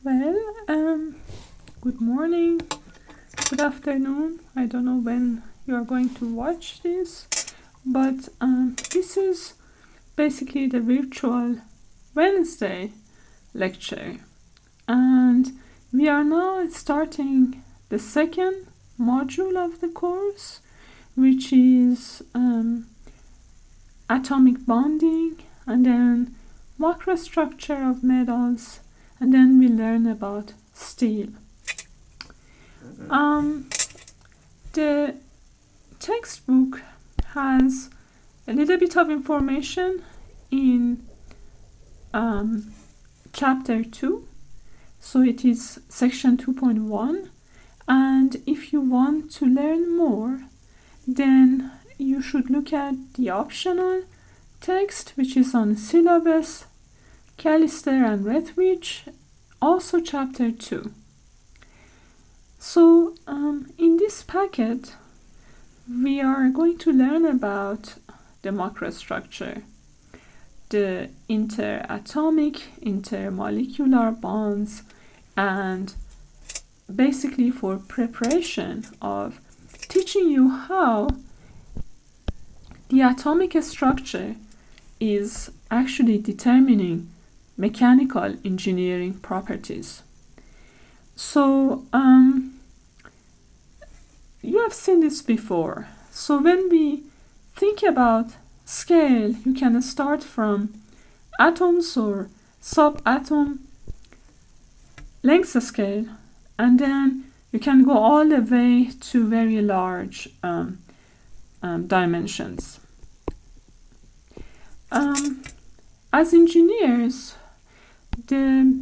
Well, good morning, good afternoon. I don't know when you are going to watch this, but this is basically the virtual Wednesday lecture. And we are now starting the second module of the course, which is atomic bonding, and then microstructure of metals, and then we learn about steel. The textbook has a little bit of information in chapter 2, so it is section 2.1, and if you want to learn more, then you should look at the optional text, which is on syllabus, Callister and Redwich, also chapter 2. So in this packet, we are going to learn about the macrostructure, the interatomic, intermolecular bonds, and basically for preparation of teaching you how the atomic structure is actually determining mechanical engineering properties. So you have seen this before. So when we think about scale, you can start from atoms or subatom length scale, and then you can go all the way to very large dimensions. As engineers, the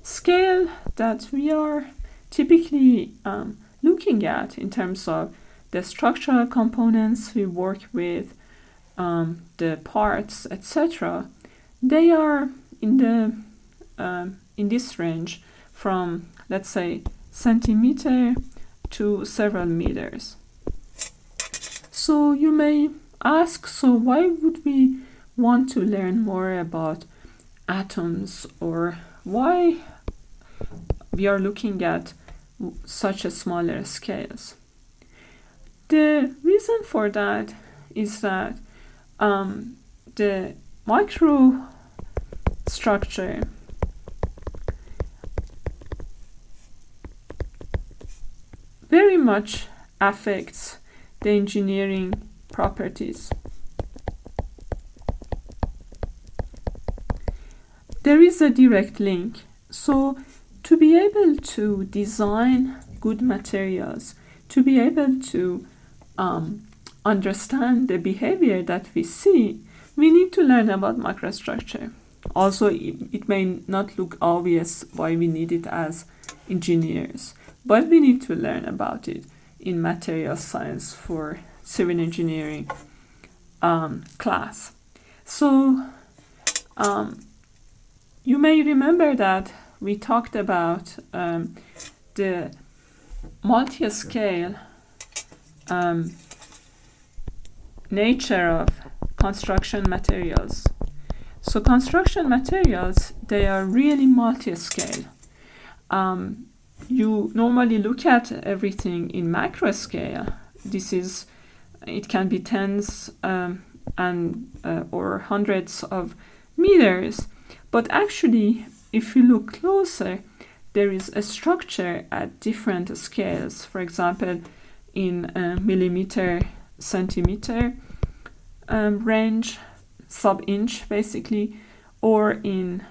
scale that we are typically looking at in terms of the structural components we work with, the parts, etc., they are in this range from, let's say, centimeter to several meters. So you may ask, so why would we want to learn more about atoms, or why we are looking at such a smaller scales? The reason for that is that the microstructure very much affects the engineering properties. There is a direct link. So to be able to design good materials, to be able to understand the behavior that we see, we need to learn about microstructure. Also, it may not look obvious why we need it as engineers, but we need to learn about it in material science for civil engineering class. So you may remember that we talked about the multi-scale nature of construction materials. So construction materials, they are really multi-scale. You normally look at everything in macro scale. It can be tens or hundreds of meters. But actually, if you look closer, there is a structure at different scales. For example, in millimeter, centimeter range, sub-inch basically, or in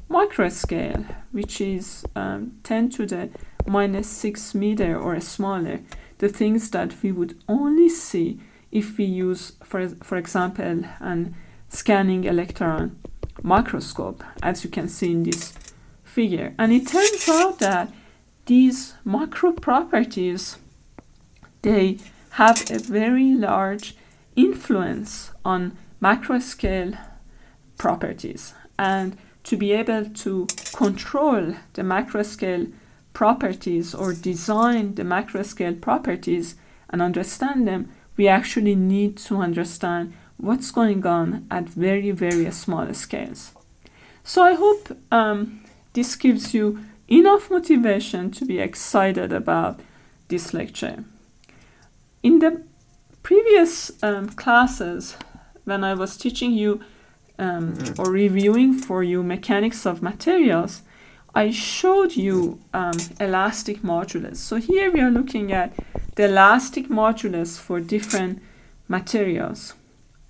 micro scale, which is 10 to the minus 6 meter or smaller, the things that we would only see if we use, for example, an scanning electron microscope, as you can see in this figure. And it turns out that these macro properties, they have a very large influence on macro scale properties. And to be able to control the macro scale properties or design the macro scale properties and understand them, we actually need to understand what's going on at very, very small scales. So I hope this gives you enough motivation to be excited about this lecture. In the previous classes, when I was teaching you or reviewing for you mechanics of materials, I showed you elastic modulus. So here we are looking at the elastic modulus for different materials.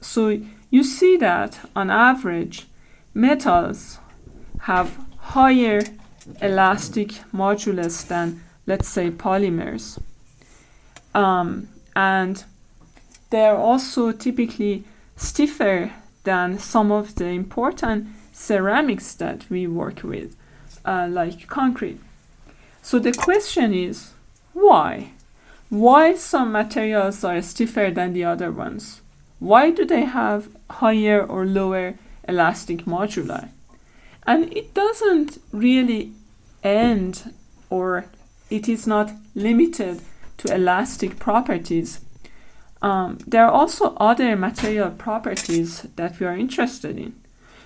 So you see that on average, metals have higher elastic modulus than, let's say, polymers. And they are also typically stiffer than some of the important ceramics that we work with, like concrete. So the question is, why? Why some materials are stiffer than the other ones? Why do they have higher or lower elastic moduli? And it doesn't really end, or it is not limited to elastic properties. There are also other material properties that we are interested in.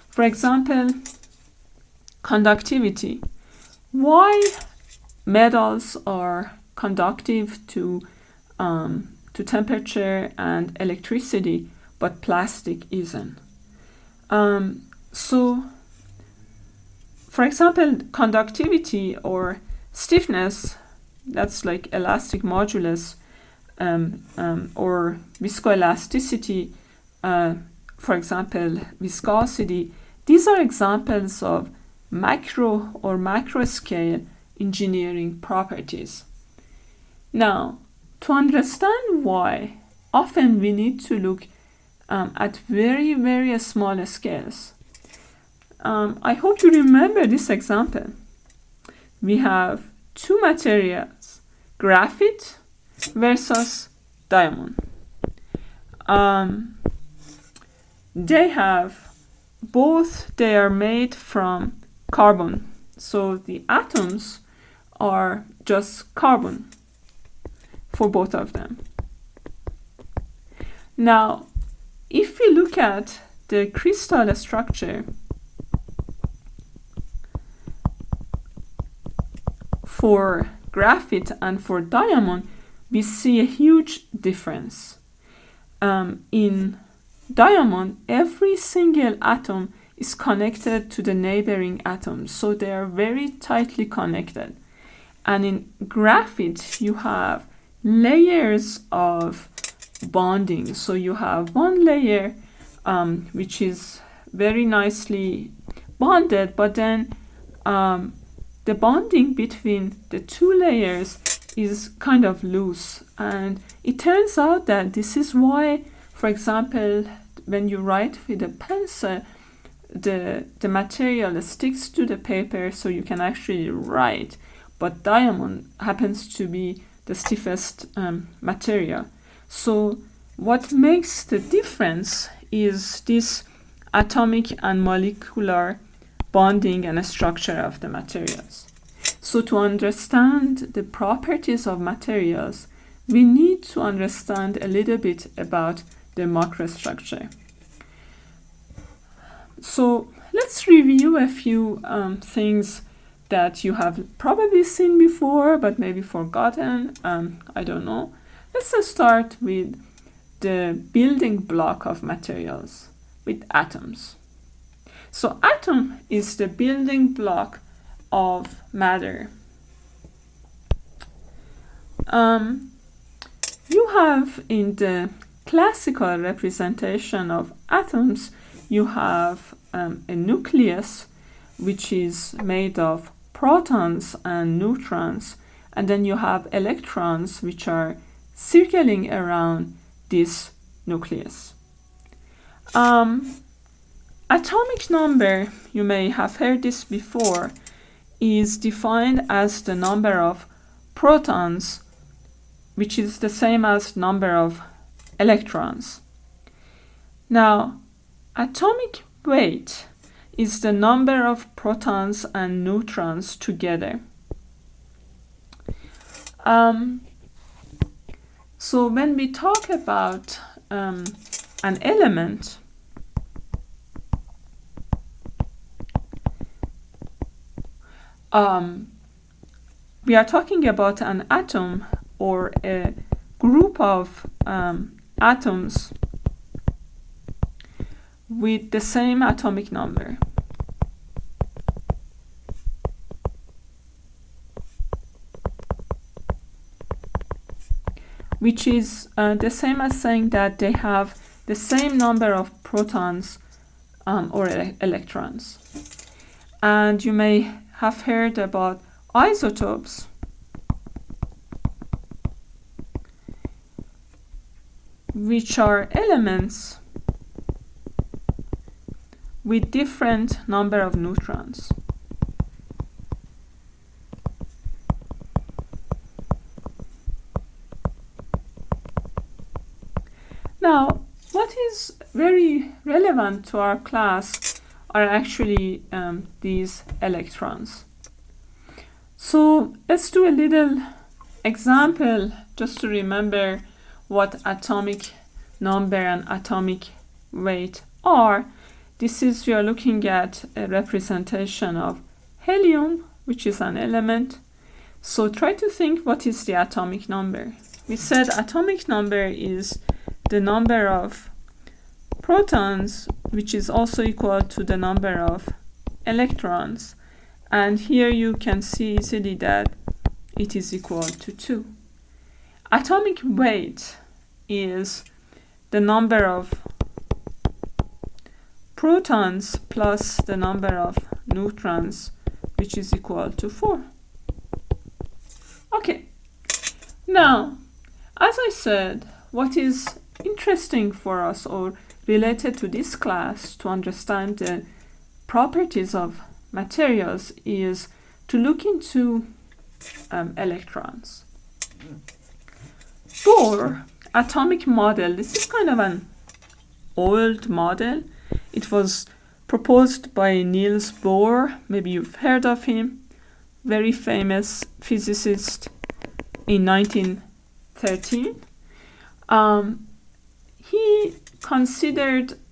For example, conductivity. Why metals are conductive to temperature and electricity, but plastic isn't? So, for example, conductivity or stiffness, that's like elastic modulus, or viscoelasticity, for example, viscosity. These are examples of macro or macro scale engineering properties. Now, to understand why, often we need to look at very, very small scales. I hope you remember this example. We have two materials, graphite versus diamond. They are made from carbon. So the atoms are just carbon for both of them. Now, if we look at the crystal structure for graphite and for diamond, we see a huge difference. In diamond, every single atom is connected to the neighboring atoms, so they are very tightly connected. And in graphite, you have layers of bonding. So you have one layer which is very nicely bonded, but then the bonding between the two layers is kind of loose. And it turns out that this is why, for example, when you write with a pencil, the material sticks to the paper so you can actually write. But diamond happens to be the stiffest material. So what makes the difference is this atomic and molecular bonding and structure of the materials. So to understand the properties of materials, we need to understand a little bit about the macrostructure. So let's review a few things that you have probably seen before, but maybe forgotten. I don't know. Let's start with the building block of materials, with atoms. So atom is the building block of matter. You have in the classical representation of atoms, you have a nucleus which is made of protons and neutrons, and then you have electrons which are circling around this nucleus. Atomic number, you may have heard this before, is defined as the number of protons, which is the same as number of electrons. Now, atomic weight is the number of protons and neutrons together. So when we talk about an element, we are talking about an atom or a group of atoms with the same atomic number. Which is the same as saying that they have the same number of protons or electrons. And you may have heard about isotopes, which are elements with different number of neutrons. Now, what is very relevant to our class are actually these electrons. So let's do a little example just to remember what atomic number and atomic weight are. This is, we are looking at a representation of helium, which is an element. So try to think, what is the atomic number? We said atomic number is the number of protons, which is also equal to the number of electrons. And here you can see easily that it is equal to 2. Atomic weight is the number of protons plus the number of neutrons, which is equal to 4. Okay, now, as I said, what is interesting for us or related to this class to understand the properties of materials is to look into electrons. Bohr atomic model, this is kind of an old model. It was proposed by Niels Bohr, maybe you've heard of him, very famous physicist in 1913.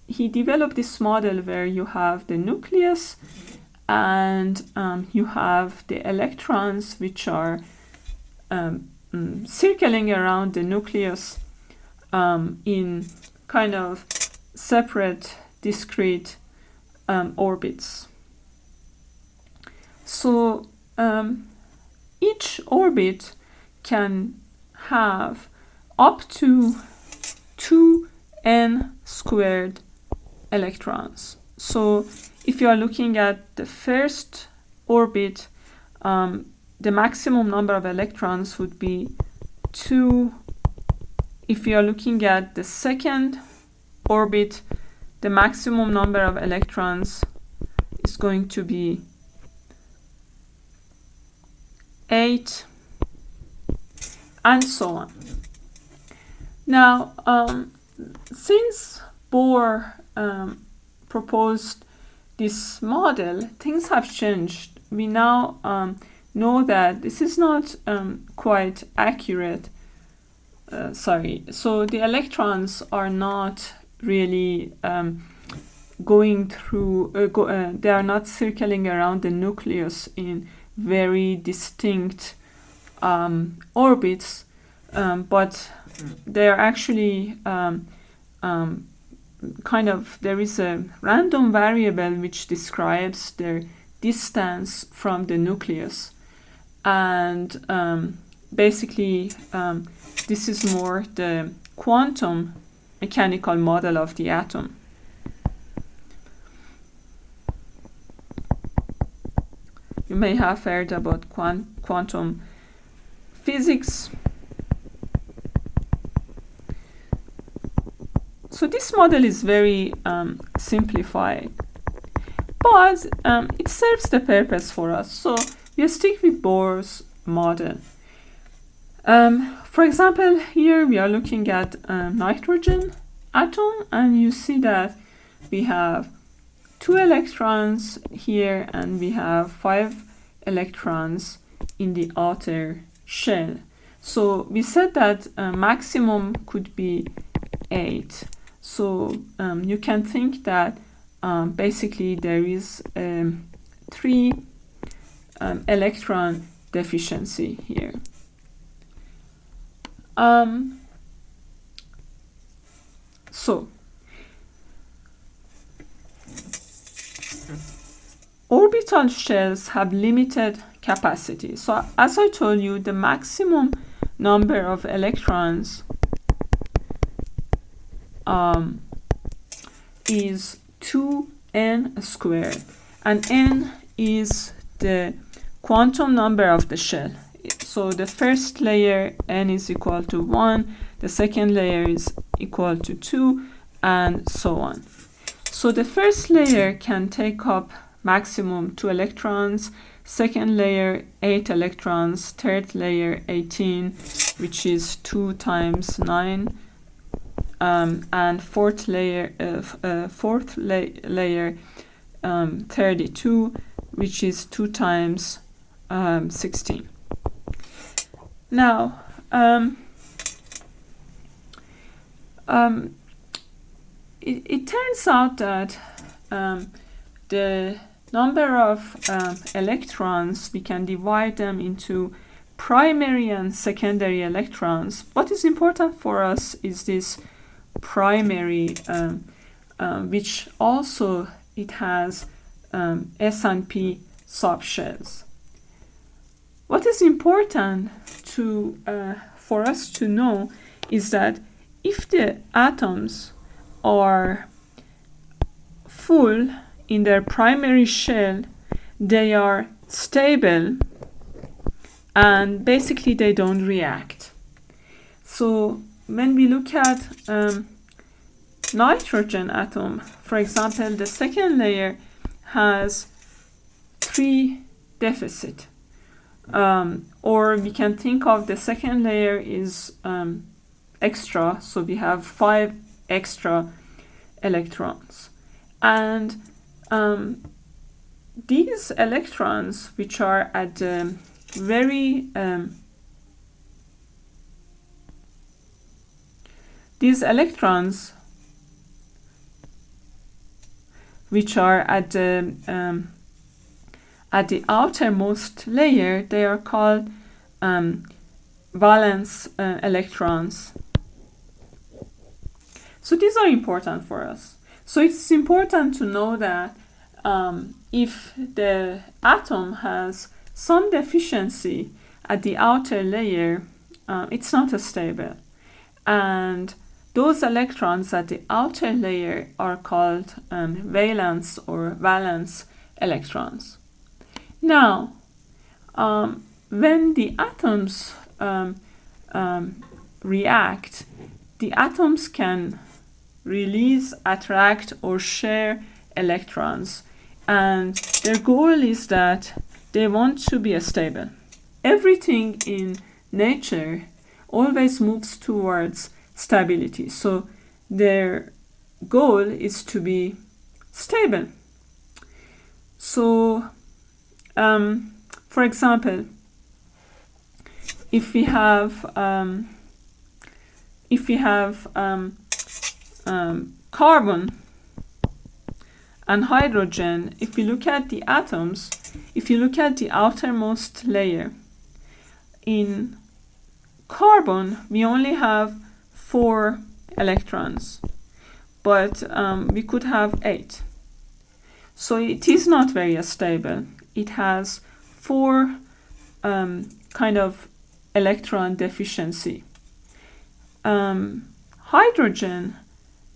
He developed this model where you have the nucleus and you have the electrons which are circling around the nucleus in kind of separate, discrete orbits. So each orbit can have up to 2n squared electrons. So if you are looking at the first orbit, the maximum number of electrons would be 2. If you are looking at the second orbit, the maximum number of electrons is going to be 8, and so on. Now, since Bohr proposed this model, things have changed. We now know that this is not quite accurate. So the electrons are not really going through, they are not circling around the nucleus in very distinct orbits, but they are actually kind of, there is a random variable which describes their distance from the nucleus. And basically, this is more the quantum mechanical model of the atom. You may have heard about quantum physics. So this model is very simplified, but it serves the purpose for us. So we'll stick with Bohr's model. For example, here we are looking at a nitrogen atom, and you see that we have 2 electrons here and we have 5 electrons in the outer shell. So we said that maximum could be 8. So you can think that basically there is 3 electron deficiency here. So orbital shells have limited capacity. So as I told you, the maximum number of electrons is 2n squared, and n is the quantum number of the shell. So the first layer, n is equal to 1, the second layer is equal to 2, and so on. So the first layer can take up maximum 2 electrons, second layer 8 electrons, third layer 18, which is 2 times 9, and fourth layer 32, which is 2 times 16. Now, it turns out that the number of electrons, we can divide them into primary and secondary electrons. What is important for us is this primary, which also it has S and P subshells. What is important for us to know is that if the atoms are full in their primary shell, they are stable and basically they don't react. So when we look at nitrogen atom, for example, the second layer has 3 deficit. Or we can think of the second layer is extra, so we have 5 extra electrons. And these electrons, which are at the very these electrons which are at the outermost layer, they are called valence electrons. So these are important for us. So it's important to know that if the atom has some deficiency at the outer layer, it's not stable. And those electrons at the outer layer are called valence or valence electrons. Now, when the atoms react, the atoms can release, attract, or share electrons. And their goal is that they want to be stable. Everything in nature always moves towards stability. So their goal is to be stable. So, for example, if we have carbon and hydrogen, if we look at the atoms, if you look at the outermost layer, in carbon we only have 4 electrons, but we could have 8. So it is not very stable. It has 4 kind of electron deficiency. Hydrogen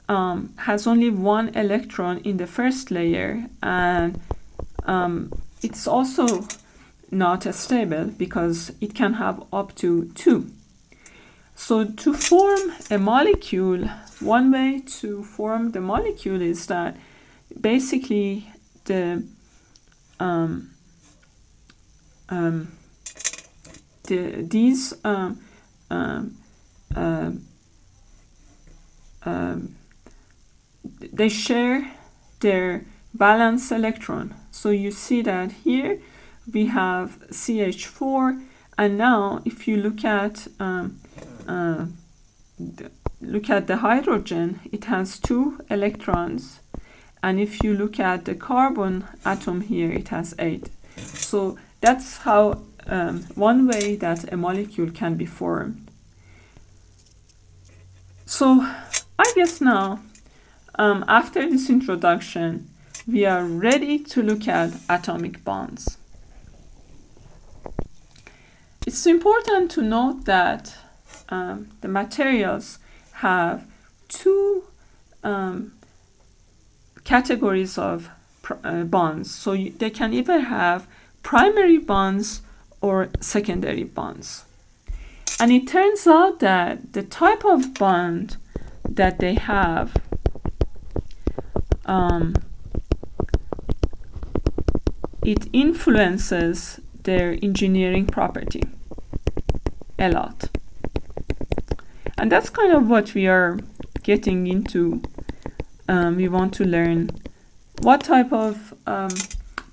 has only 1 electron in the first layer, and it's also not stable because it can have up to 2. So to form a molecule, one way to form the molecule is that basically these they share their valence electron. So you see that here we have CH4, and now if you look at the hydrogen, it has 2 electrons, and if you look at the carbon atom here, it has 8. So That's how one way that a molecule can be formed. So I guess now, after this introduction, we are ready to look at atomic bonds. It's important to note that the materials have two categories of bonds. So they can either have primary bonds or secondary bonds. And it turns out that the type of bond that they have it influences their engineering property a lot. And that's kind of what we are getting into. We want to learn what type of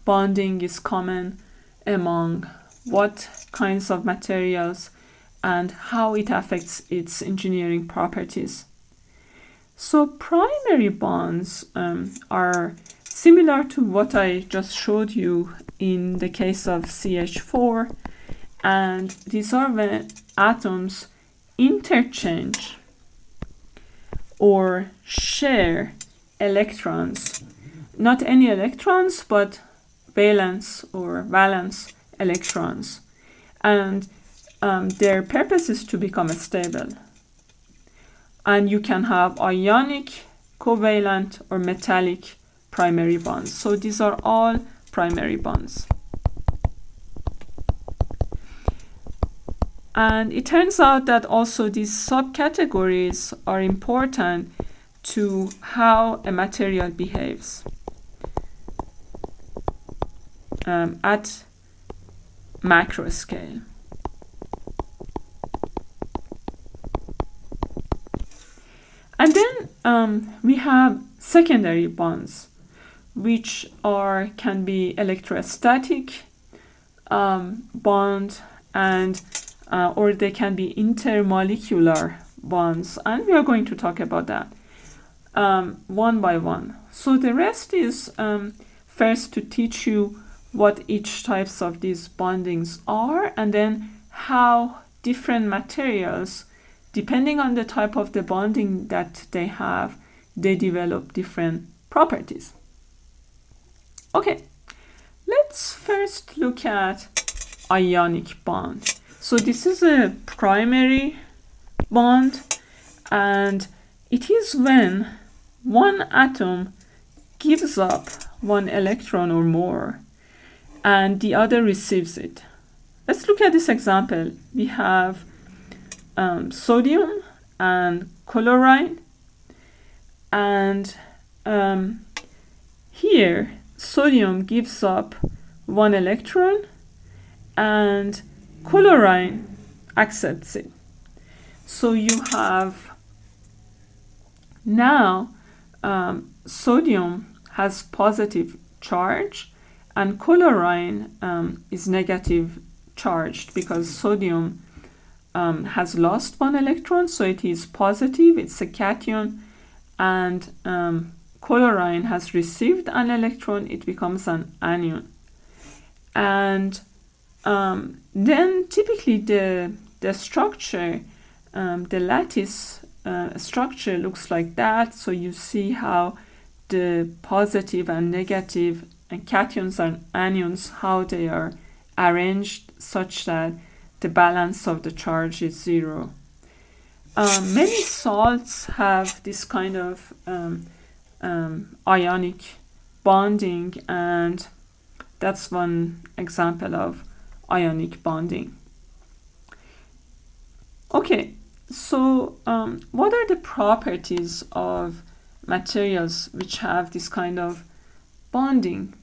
bonding is common among what kinds of materials and how it affects its engineering properties. So primary bonds are similar to what I just showed you in the case of CH4, and these are when atoms interchange or share electrons, not any electrons, but valence electrons, and their purpose is to become stable. And you can have ionic, covalent, or metallic primary bonds. So these are all primary bonds. And it turns out that also these subcategories are important to how a material behaves at macro scale. And then we have secondary bonds, which can be electrostatic bond, and or they can be intermolecular bonds, and we are going to talk about that one by one. So the rest is first to teach you what each types of these bondings are, and then how different materials, depending on the type of the bonding that they have, they develop different properties. Okay, let's first look at ionic bond. So this is a primary bond, and it is when one atom gives up one electron or more and the other receives it. Let's look at this example. We have sodium and chlorine, and here sodium gives up one electron and chlorine accepts it. So you have now sodium has positive charge and chlorine is negative charged, because sodium has lost one electron, so it is positive, it's a cation, and chlorine has received an electron, it becomes an anion. And then typically the structure, the lattice structure looks like that. So you see how the positive and negative and cations and anions, how they are arranged such that the balance of the charge is zero. Many salts have this kind of ionic bonding, and that's one example of ionic bonding. Okay, so what are the properties of materials which have this kind of bonding?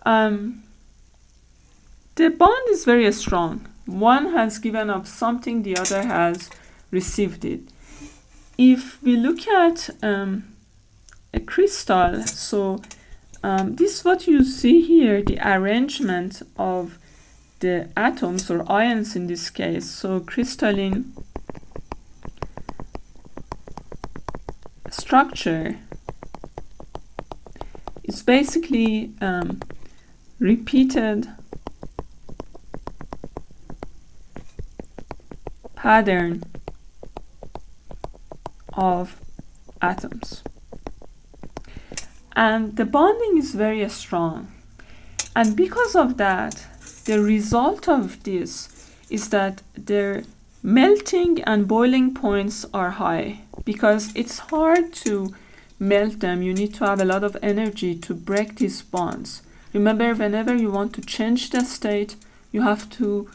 The bond is very strong. One has given up something, the other has received it. If we look at a crystal, so this is what you see here, the arrangement of the atoms or ions in this case. So crystalline structure is basically repeated pattern of atoms. And the bonding is very strong. And because of that, the result of this is that their melting and boiling points are high, because it's hard to melt them. You need to have a lot of energy to break these bonds. Remember, whenever you want to change the state, you have to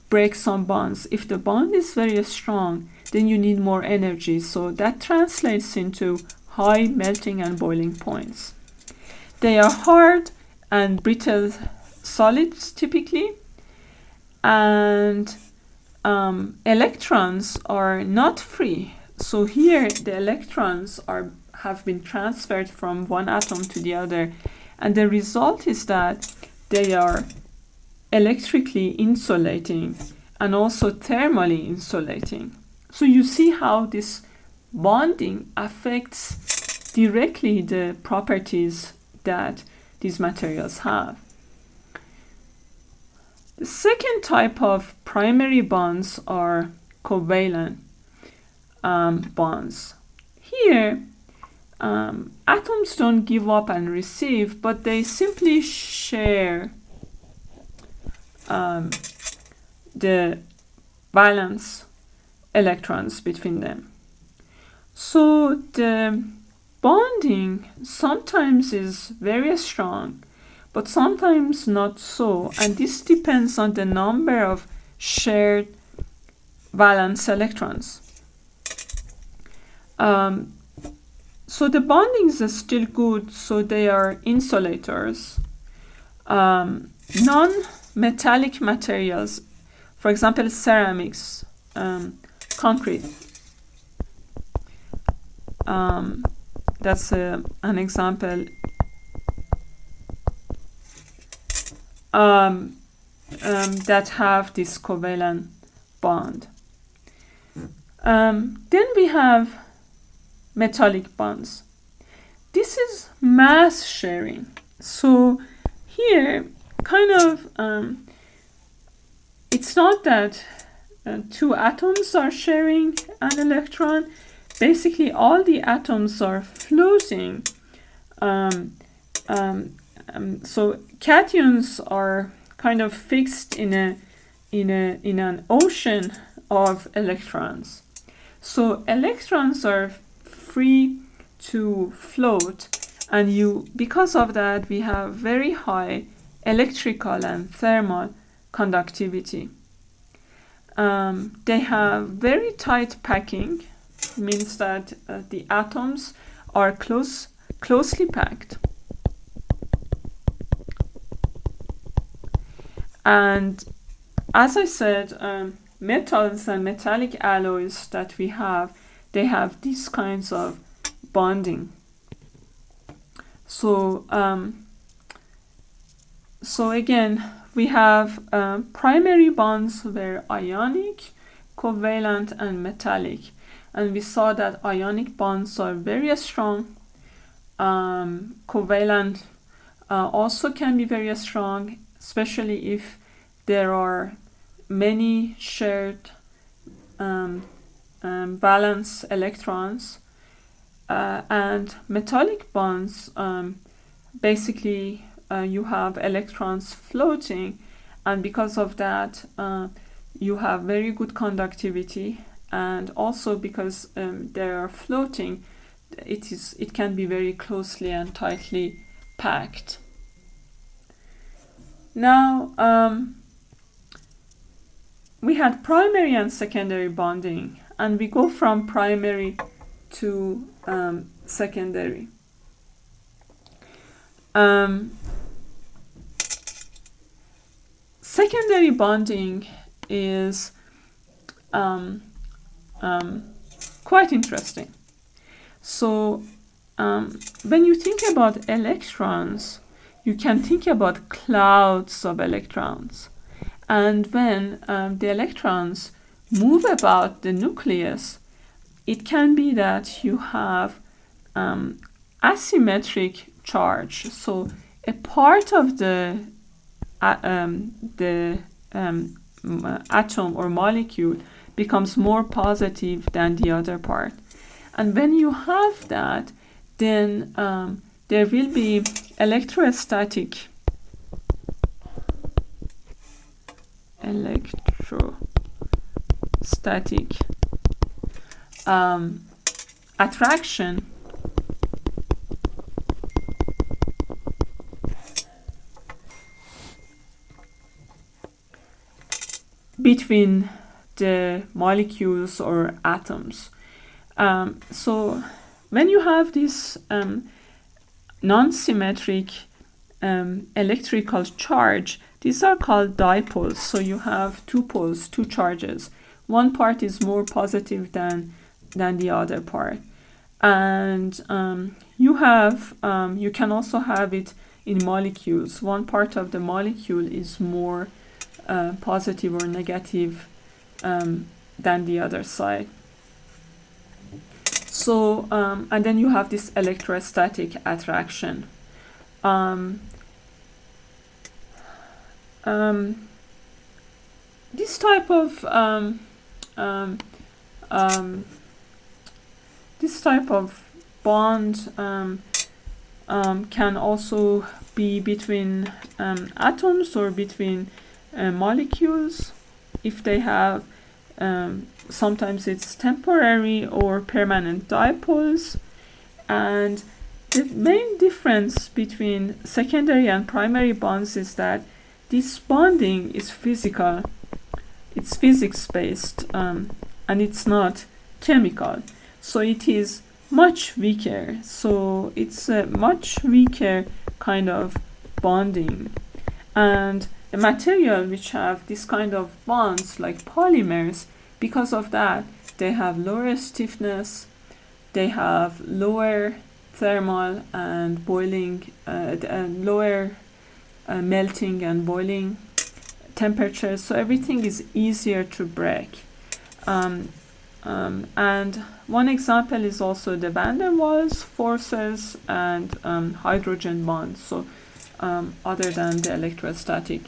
break some bonds. If the bond is very strong, then you need more energy. So that translates into high melting and boiling points. They are hard and brittle solids typically, and electrons are not free. So here the electrons have been transferred from one atom to the other, and the result is that they are electrically insulating and also thermally insulating. So you see how this bonding affects directly the properties that these materials have. The second type of primary bonds are covalent bonds. Here, atoms don't give up and receive, but they simply share the valence electrons between them. So the bonding sometimes is very strong, but sometimes not so, and this depends on the number of shared valence electrons. So the bonding is still good, so they are insulators. Non-metallic materials, for example, ceramics, concrete. That's an example. That have this covalent bond. Then we have metallic bonds. This is mass sharing. So here, kind of, it's not that two atoms are sharing an electron. Basically, all the atoms are floating. So cations are kind of fixed in an ocean of electrons. So electrons are free to float, and because of that, we have very high electrical and thermal conductivity. They have very tight packing, means that the atoms are closely packed. And as I said, metals and metallic alloys that we have, they have these kinds of bonding. So again, we have primary bonds were ionic, covalent, and metallic. And we saw that ionic bonds are very strong. Covalent also can be very strong, especially if there are many shared valence electrons. And metallic bonds, basically you have electrons floating, and because of that you have very good conductivity, and also because they are floating, it can be very closely and tightly packed. Now we had primary and secondary bonding, and we go from primary to secondary. Secondary bonding is quite interesting. So when you think about electrons, you can think about clouds of electrons. And when the electrons move about the nucleus, it can be that you have asymmetric charge. So a part of the atom or molecule becomes more positive than the other part. And when you have that, then there will be electrostatic attraction between the molecules or atoms. So when you have this non-symmetric electrical charge, these are called dipoles. So you have two poles, two charges. One part is more positive than the other part. And you can also have it in molecules. One part of the molecule is more positive or negative than the other side. So, and then you have this electrostatic attraction. This type of bond can also be between atoms or between molecules. If they have, sometimes it's temporary or permanent dipoles. And the main difference between secondary and primary bonds is that this bonding is physical. It's physics-based, and it's not chemical. So it is much weaker. So it's a much weaker kind of bonding. And the material which have this kind of bonds, like polymers, because of that, they have lower stiffness, they have lower thermal and boiling, lower melting and boiling temperatures. So everything is easier to break. And one example is also the van der Waals forces and hydrogen bonds. So other than the electrostatic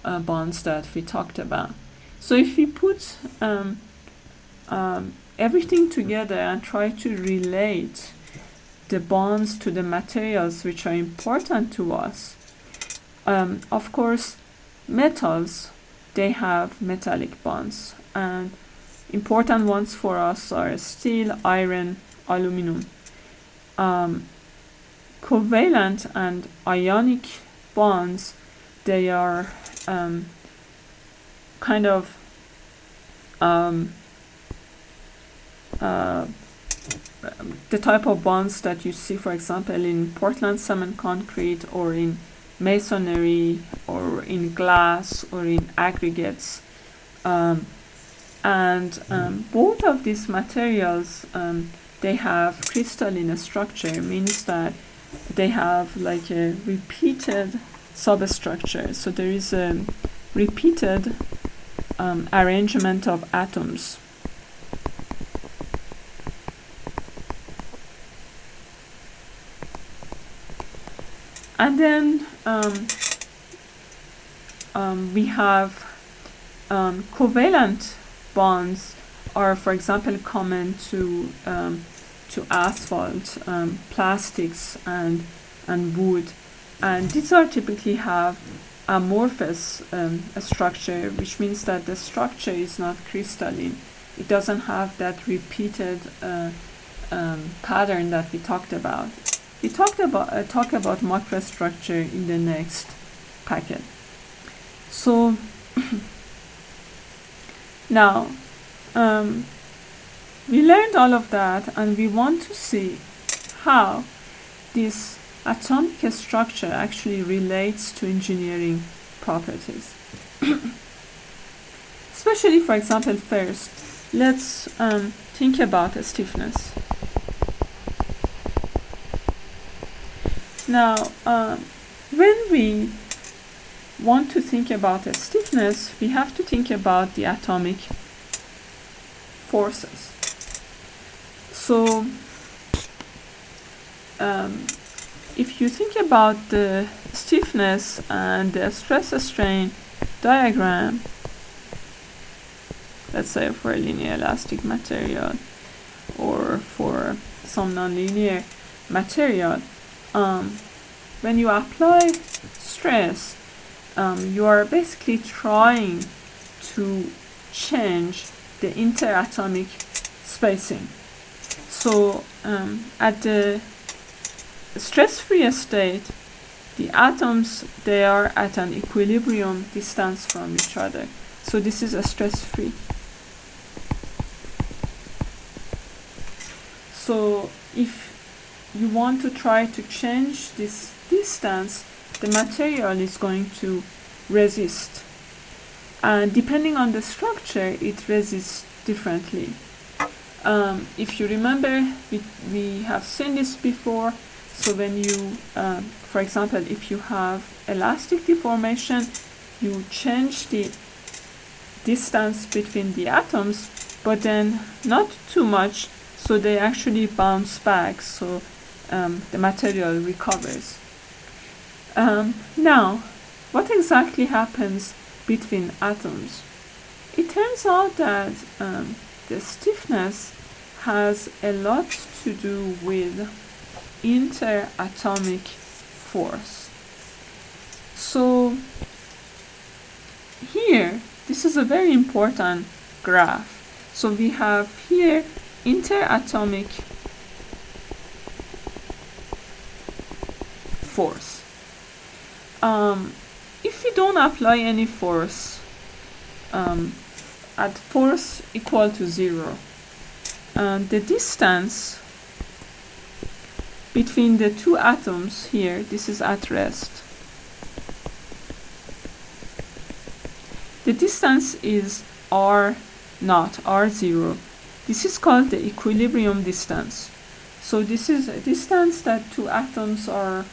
bonds that we talked about. So if we put everything together and try to relate the bonds to the materials which are important to us, of course, metals, they have metallic bonds, and important ones for us are steel, iron, aluminum. Covalent and ionic bonds, they are kind of the type of bonds that you see, for example, in Portland cement concrete or in masonry or in glass or in aggregates. Both of these materials, they have crystalline structure, means that they have like a repeated substructure. So there is a repeated arrangement of atoms. And then we have covalent bonds are, for example, common to asphalt, plastics, and wood, and these are typically have amorphous structure, which means that the structure is not crystalline. It doesn't have that repeated pattern that we talked about. We talk about microstructure in the next packet. So now we learned all of that, and we want to see how this atomic structure actually relates to engineering properties. Especially, for example, first, let's think about stiffness. Now, when we want to think about stiffness, we have to think about the atomic forces. So, if you think about the stiffness and the stress-strain diagram, let's say for a linear elastic material or for some nonlinear material, when you apply stress, you are basically trying to change the interatomic spacing. So at the stress-free state, the atoms, they are at an equilibrium distance from each other. So this is a stress-free. So if you want to try to change this distance, the material is going to resist. And depending on the structure, it resists differently. If you remember, we have seen this before. So when you, for example, if you have elastic deformation, you change the distance between the atoms, but then not too much, so they actually bounce back, so the material recovers. Now, what exactly happens between atoms? It turns out that the stiffness has a lot to do with interatomic force. So here, this is a very important graph. So we have here interatomic force. If we don't apply any force, at force equal to 0, the distance between the two atoms here, this is at rest. The distance is r naught, r0. This is called the equilibrium distance. So this is a distance that two atoms are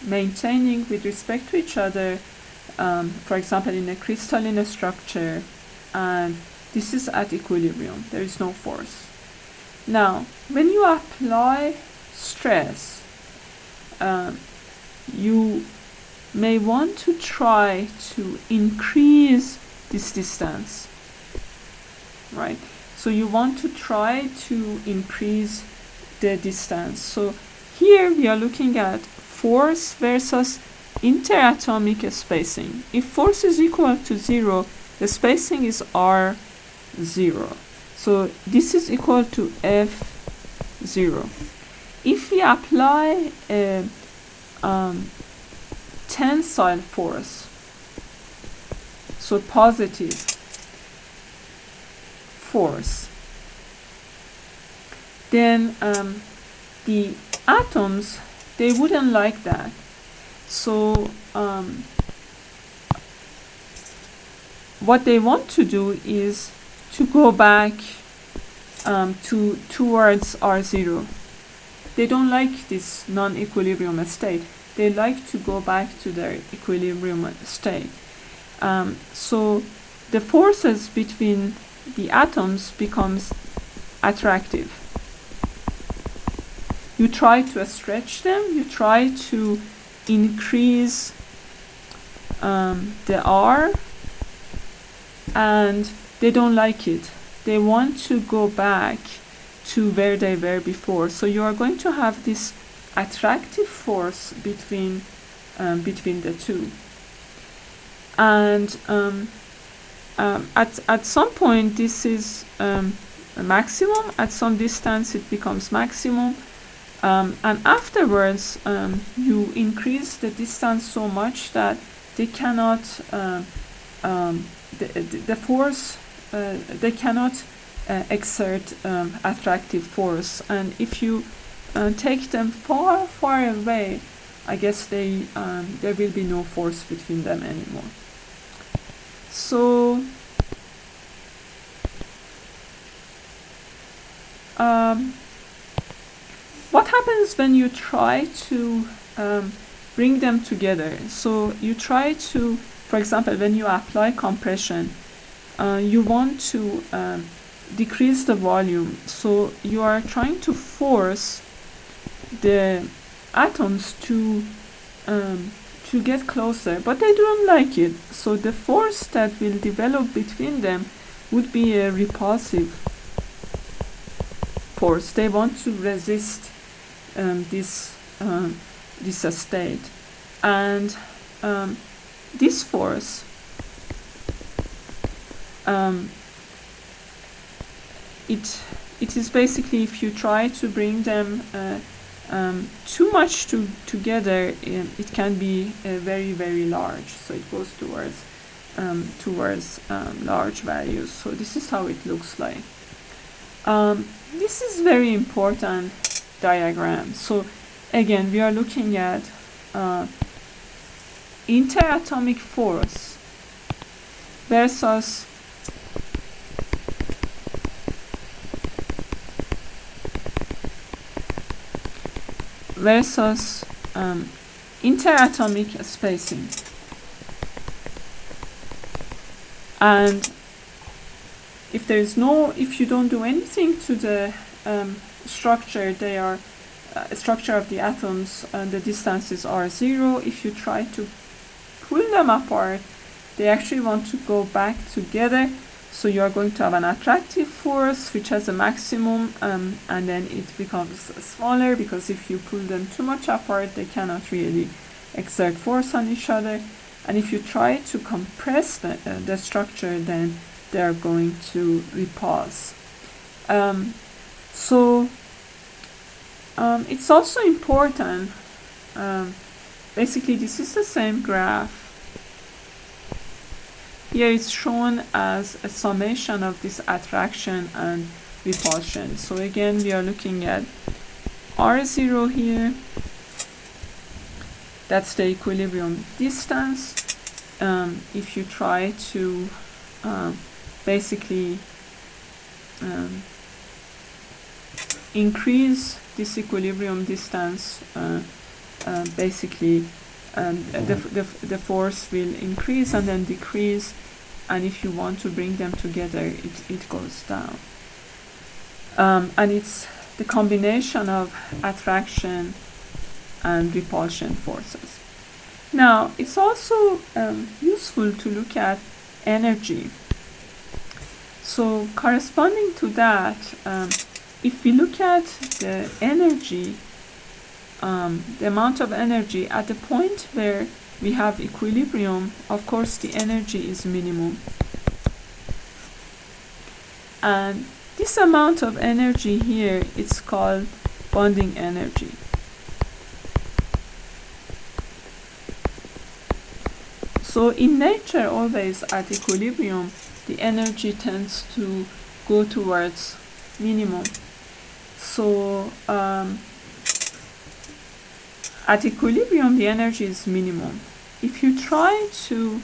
maintaining with respect to each other, for example, in a crystalline structure, and this is at equilibrium. There is no force. Now, when you apply stress, you may want to try to increase this distance, right? So you want to try to increase the distance. So here we are looking at force versus interatomic spacing. If force is equal to 0, the spacing is r0. So this is equal to F0. If we apply a tensile force, so positive force, then the atoms, they wouldn't like that. So what they want to do is to go back towards R0. They don't like this non-equilibrium state. They like to go back to their equilibrium state. So the forces between the atoms becomes attractive. You try to stretch them, you try to increase the R, and they don't like it. They want to go back to where they were before. So you are going to have this attractive force between the two. And at some point this is a maximum. At some distance it becomes maximum. And afterwards you increase the distance so much that they cannot the force they cannot exert attractive force, and if you take them far away, I guess there will be no force between them anymore. So what happens when you try to bring them together? So you try to, for example, when you apply compression, you want to decrease the volume. So you are trying to force the atoms to to get closer, but they don't like it. So the force that will develop between them would be a repulsive force. They want to resist this state, and this force it is basically, if you try to bring them too much together, it can be very, very large. So it goes towards large values. So this is how it looks like. This is very important diagram. So again, we are looking at interatomic force versus interatomic spacing. And if you don't do anything to the structure, structure of the atoms, the distances are 0. If you try to pull them apart, they actually want to go back together. So you are going to have an attractive force which has a maximum, and then it becomes smaller, because if you pull them too much apart, they cannot really exert force on each other. And if you try to compress the structure, then they are going to repulse. It's also important, basically this is the same graph. Here it's shown as a summation of this attraction and repulsion. So again, we are looking at R0 here. That's the equilibrium distance. If you try to basically increase this equilibrium distance, basically the force will increase and then decrease, and if you want to bring them together, it goes down. And it's the combination of attraction and repulsion forces. Now, it's also useful to look at energy. So corresponding to that, if we look at the energy, the amount of energy at the point where we have equilibrium, of course the energy is minimum. And this amount of energy here, it's called bonding energy. So in nature, always at equilibrium, the energy tends to go towards minimum. So at equilibrium, the energy is minimum. If you try to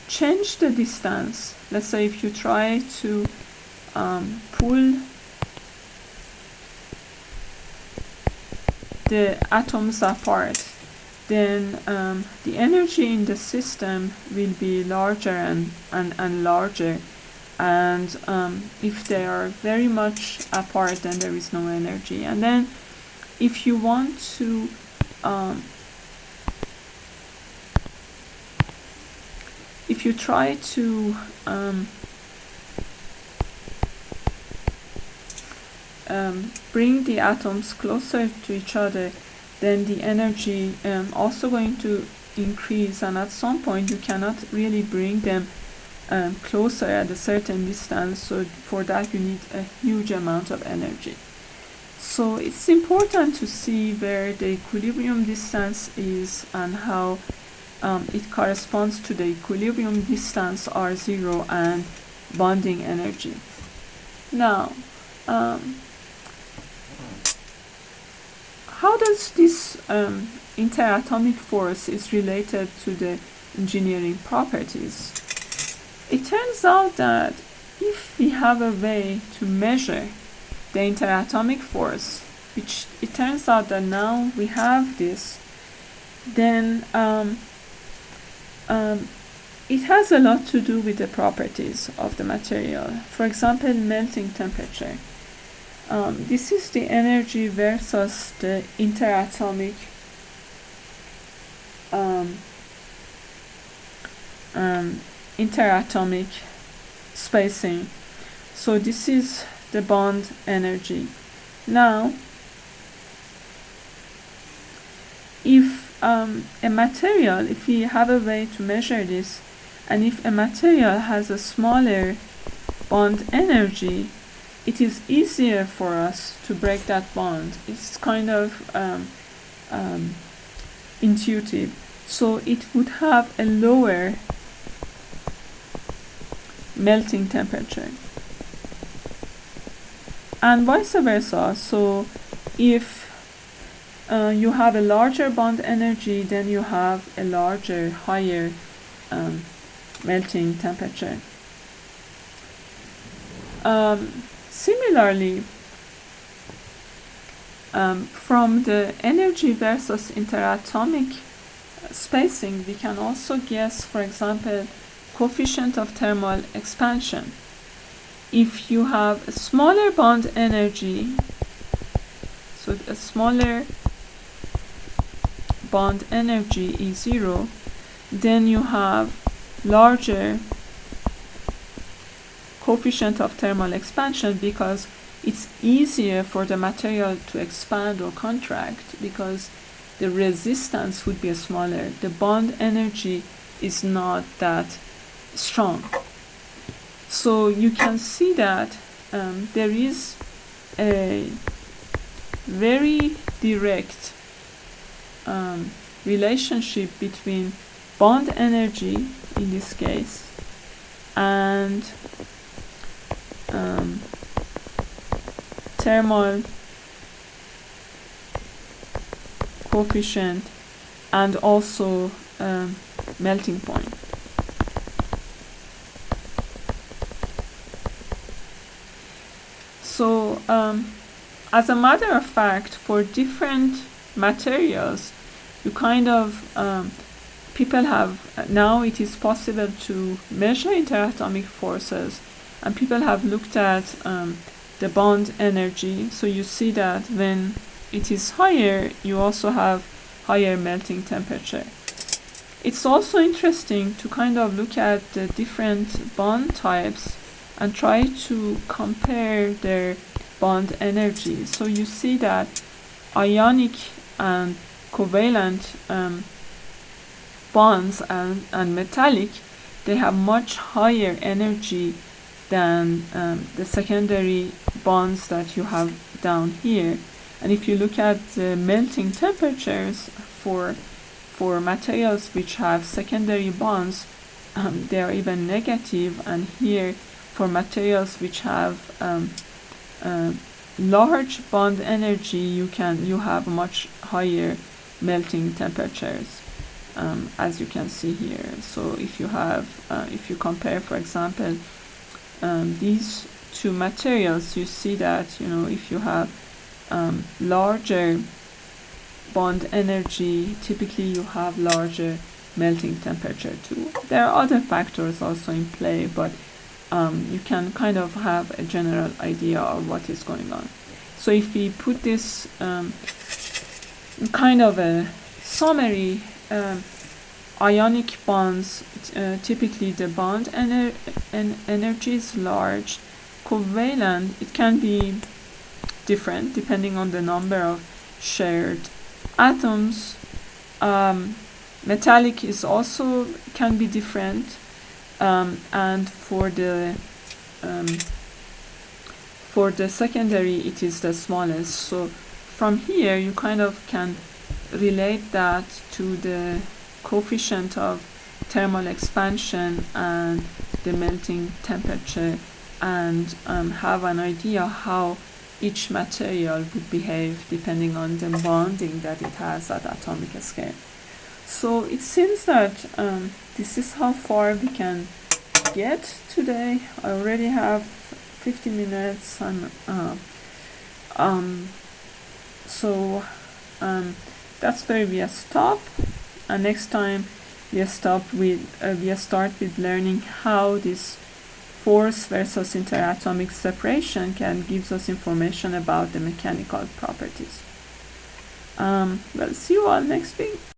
change the distance, let's say if you try to pull the atoms apart, then the energy in the system will be larger and larger. And if they are very much apart, then there is no energy. And then if you want to if you try to bring the atoms closer to each other, then the energy also going to increase, and at some point you cannot really bring them closer at a certain distance. So for that you need a huge amount of energy. So it's important to see where the equilibrium distance is and how it corresponds to the equilibrium distance R0 and bonding energy. Now, how does this interatomic force is related to the engineering properties? It turns out that if we have a way to measure the interatomic force, which it turns out that now we have this, then it has a lot to do with the properties of the material. For example, melting temperature. This is the energy versus the interatomic um, interatomic spacing. So this is the bond energy. Now, if a material, if we have a way to measure this, and if a material has a smaller bond energy, it is easier for us to break that bond. It's kind of intuitive. So it would have a lower melting temperature. And vice versa. So if you have a larger bond energy, then you have a larger, higher melting temperature. Similarly, from the energy versus interatomic spacing, we can also guess, for example, coefficient of thermal expansion. If you have a smaller bond energy, so a smaller bond energy is 0, then you have larger coefficient of thermal expansion, because it's easier for the material to expand or contract because the resistance would be smaller. The bond energy is not that strong. So you can see that there is a very direct relationship between bond energy, in this case, and thermal coefficient, and also melting point. So as a matter of fact, for different materials, you kind of people have, now it is possible to measure interatomic forces, and people have looked at the bond energy. So you see that when it is higher, you also have higher melting temperature. It's also interesting to kind of look at the different bond types and try to compare their bond energy. So you see that ionic and covalent bonds and metallic, they have much higher energy than the secondary bonds that you have down here. And if you look at the melting temperatures for materials which have secondary bonds, they are even negative. And here, for materials which have large bond energy, you have much higher melting temperatures, as you can see here. So if you compare, for example, these two materials, you see that if you have larger bond energy, typically you have larger melting temperature too. There are other factors also in play, but you can kind of have a general idea of what is going on. So if we put this kind of a summary, ionic bonds, typically the bond energy is large. Covalent, it can be different depending on the number of shared atoms. Metallic is also can be different, and for the secondary, it is the smallest. So from here you kind of can relate that to the coefficient of thermal expansion and the melting temperature, and have an idea how each material would behave depending on the bonding that it has at atomic scale. So it seems that this is how far we can get today. I already have 50 minutes, and so that's where we stop. And next time we start with learning how this force versus interatomic separation can gives us information about the mechanical properties. Well, see you all next week.